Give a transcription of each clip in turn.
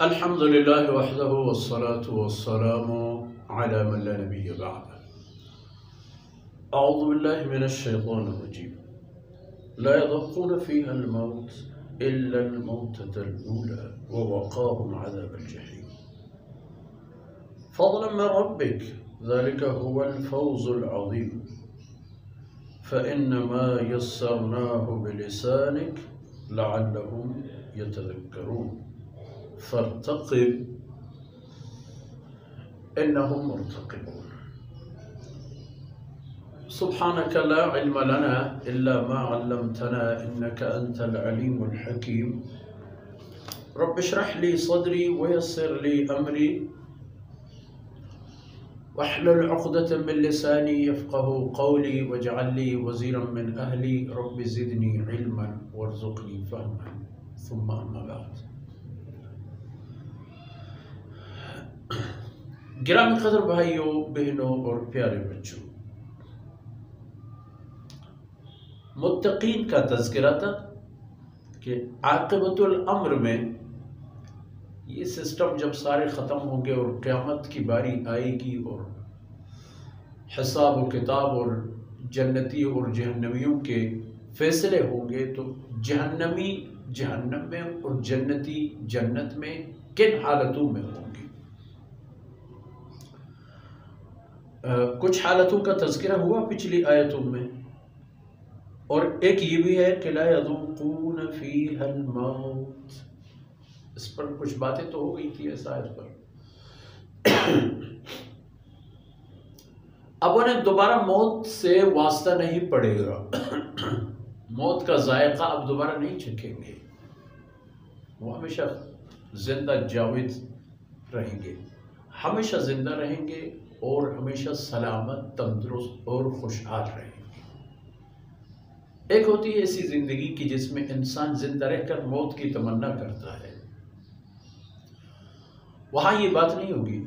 الحمد لله وحده والصلاة والسلام على من لا نبي بعده. أعوذ بالله من الشيطان الرجيم. لا يذوقون فيها الموت إلا الموتة الأولى ووقاهم عذاب الجحيم فضلا من ربك ذلك هو الفوز العظيم فإنما يسرناه بلسانك لعلهم يتذكرون فارتقب إنهم مرتقبون. سبحانك لا علم لنا إلا ما علمتنا إنك أنت العليم الحكيم. رب اشرح لي صدري ويسر لي أمري واحلل عقدة من لساني يفقه قولي واجعل لي وزيرا من أهلي رب زدني علما وارزقني فهما ثم أما بعد. گرامی قدر بھائیوں بہنوں اور پیارے بچوں، متقین کا تذکرہ تھا کہ عاقبت الامر میں یہ سسٹم جب سارے ختم ہوں گے اور قیامت کی باری آئے گی اور حساب و کتاب اور جنتی اور جہنمیوں کے فیصلے ہوں گے تو جہنمی جہنم میں اور جنتی جنت میں کن حالتوں میں ہوں گے. کچھ حالتوں کا تذکرہ ہوا پچھلی آیتوں میں، اور ایک یہ بھی ہے کہ لا یذوقون فیہا الموت. اس پر کچھ باتیں تو ہو گئی تھی اس آیت پر. اب انہیں دوبارہ موت سے واسطہ نہیں پڑے گا، موت کا ذائقہ اب دوبارہ نہیں چکھیں گے، وہ ہمیشہ زندہ جاوید رہیں گے، ہمیشہ زندہ رہیں گے اور ہمیشہ سلامت تندرست اور خوشحال رہیں گے. ایک ہوتی ہے ایسی زندگی کی جس میں انسان زندہ رہ کر موت کی تمنا کرتا ہے، وہاں یہ بات نہیں ہوگی.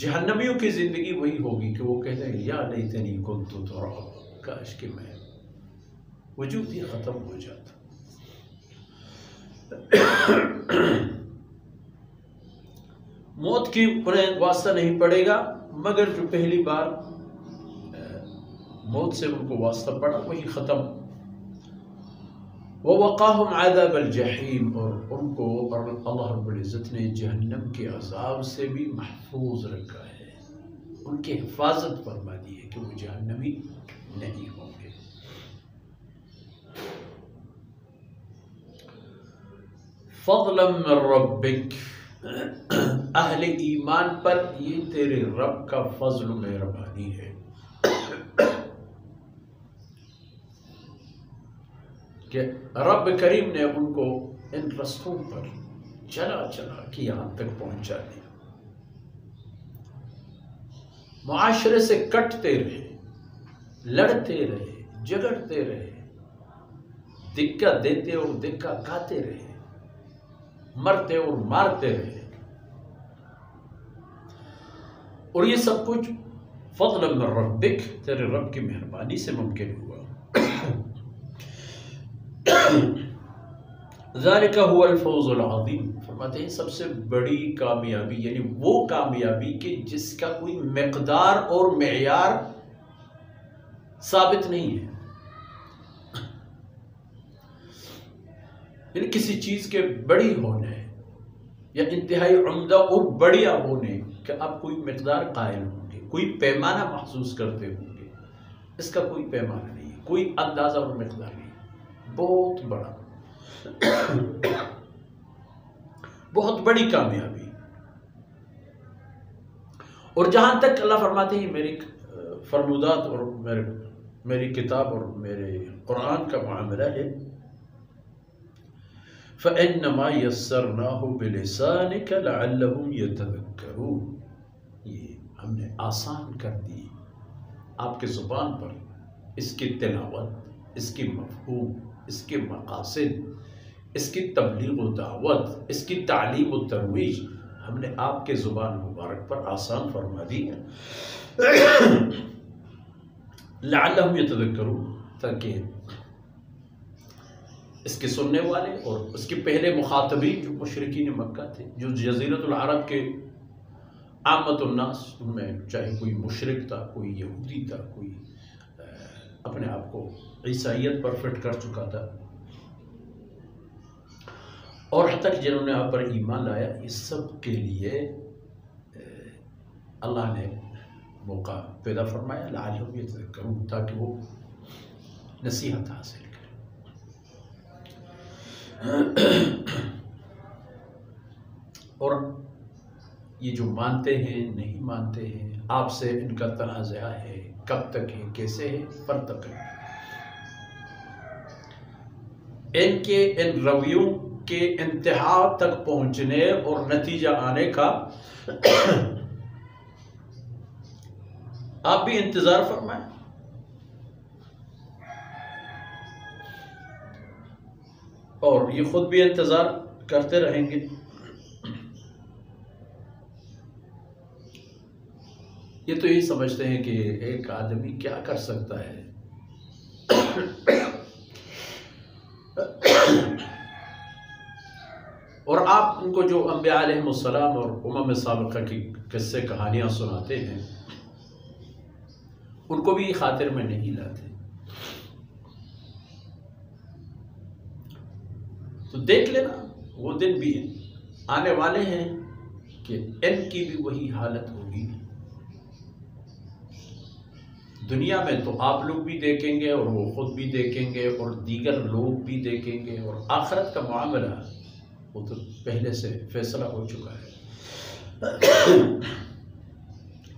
جہنمیوں کی زندگی وہی ہوگی کہ وہ کہتے ہیں یا لیتنی کنت ترابا، کاش کہ میں وجود ہی ختم ہو جاتا. موت کی انہیں واسطہ نہیں پڑے گا، مگر جو پہلی بار موت سے ان کو واسطہ پڑا وہی ختم. وَوَقَاهُمْ عَذَابَ الْجَحِيمِ، اور ان کو اللہ رب العزت نے جہنم کے عذاب سے بھی محفوظ رکھا ہے، ان کی حفاظت فرما دی ہے کہ وہ جہنمی نہیں ہوں گے. فضلا من ربک، اہل ایمان پر یہ تیرے رب کا فضل و مہربانی ہے کہ رب کریم نے ان کو ان رستوں پر چلا چلا کہ یہاں تک پہنچا دیا. معاشرے سے کٹتے رہے، لڑتے رہے، جھگڑتے رہے، دکہ دیتے اور دکہ کھاتے رہے، مرتے اور مارتے رہے، اور یہ سب کچھ فضل من ربک، تیرے رب کی مہربانی سے ممکن ہوا. ذالک هو الفوز العظیم، فرماتے ہیں سب سے بڑی کامیابی، یعنی وہ کامیابی کہ جس کا کوئی مقدار اور معیار ثابت نہیں ہے. یعنی کسی چیز کے بڑی ہونے یا انتہائی عمدہ اور بڑھیا ہونے کہ آپ کوئی مقدار قائل ہوں گے، کوئی پیمانہ محسوس کرتے ہوں گے، اس کا کوئی پیمانہ نہیں ہے، کوئی اندازہ اور مقدار نہیں. بہت بڑا، بہت بڑی کامیابی. اور جہاں تک اللہ فرماتے ہیں میری فرمودات اور میری کتاب اور میرے قرآن کا معاملہ ہے، فَإِنَّمَا يَسَّرْنَاهُ بِلِسَانِكَ لَعَلَّهُمْ يَتَذَكَّرُونَ، یہ ہم نے آسان کر دی آپ کے زبان پر اس کی تلاوت، اس کی مفہوم، اس کے مقاصد، اس کی تبلیغ و دعوت، اس کی تعلیم و ترویج ہم نے آپ کے زبان مبارک پر آسان فرما دی ہے. لعلہم یتذکرون، تاکہ اس کے سننے والے اور اس کے پہلے مخاطبین جو مشرکین مکہ تھے، جو جزیرۃ العرب کے عامت الناس، ان میں چاہے کوئی مشرک تھا، کوئی یہودی تھا، کوئی اپنے آپ کو عیسائیت پر فٹ کر چکا تھا، اور حتیٰ کہ جنہوں نے آپ پر ایمان لایا، اس سب کے لیے اللہ نے موقع پیدا فرمایا لعلہم یتذکرون، تاکہ وہ نصیحت حاصل کریں۔ اور یہ جو مانتے ہیں نہیں مانتے ہیں، آپ سے ان کا تنازع ہے، کب تک ہے، کیسے ہے، فرتقب، ان کے ان رویوں کے انتہا تک پہنچنے اور نتیجہ آنے کا آپ بھی انتظار فرمائیں۔ اور یہ خود بھی انتظار کرتے رہیں گے۔ یہ تو یہی سمجھتے ہیں کہ ایک آدمی کیا کر سکتا ہے، اور آپ ان کو جو انبیاء علیہ السلام اور امم سابقہ کی قصے کہانیاں سناتے ہیں، ان کو بھی خاطر میں نہیں لاتے۔ تو دیکھ لینا، وہ دن بھی آنے والے ہیں کہ ان کی بھی وہی حالت ہوگی۔ دنیا میں تو آپ لوگ بھی دیکھیں گے اور وہ خود بھی دیکھیں گے اور دیگر لوگ بھی دیکھیں گے، اور آخرت کا معاملہ وہ تو پہلے سے فیصلہ ہو چکا ہے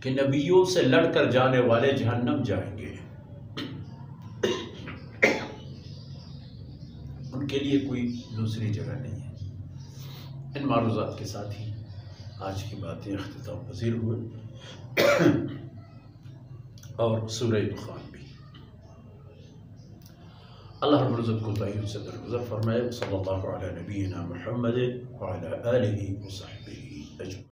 کہ نبیوں سے لڑ کر جانے والے جہنم جائیں گے، ان کے لیے کوئی دوسری جگہ نہیں ہے۔ ان معروضات کے ساتھ ہی آج کی باتیں اختتام پذیر ہوئے، اور سورہ دخان بھی۔ اللہ رب العزت کو تعین سے درگزر فرمائے۔ صلی اللہ علیہ نبینا محمد وعلی آلہ وصحبہ اجمعین۔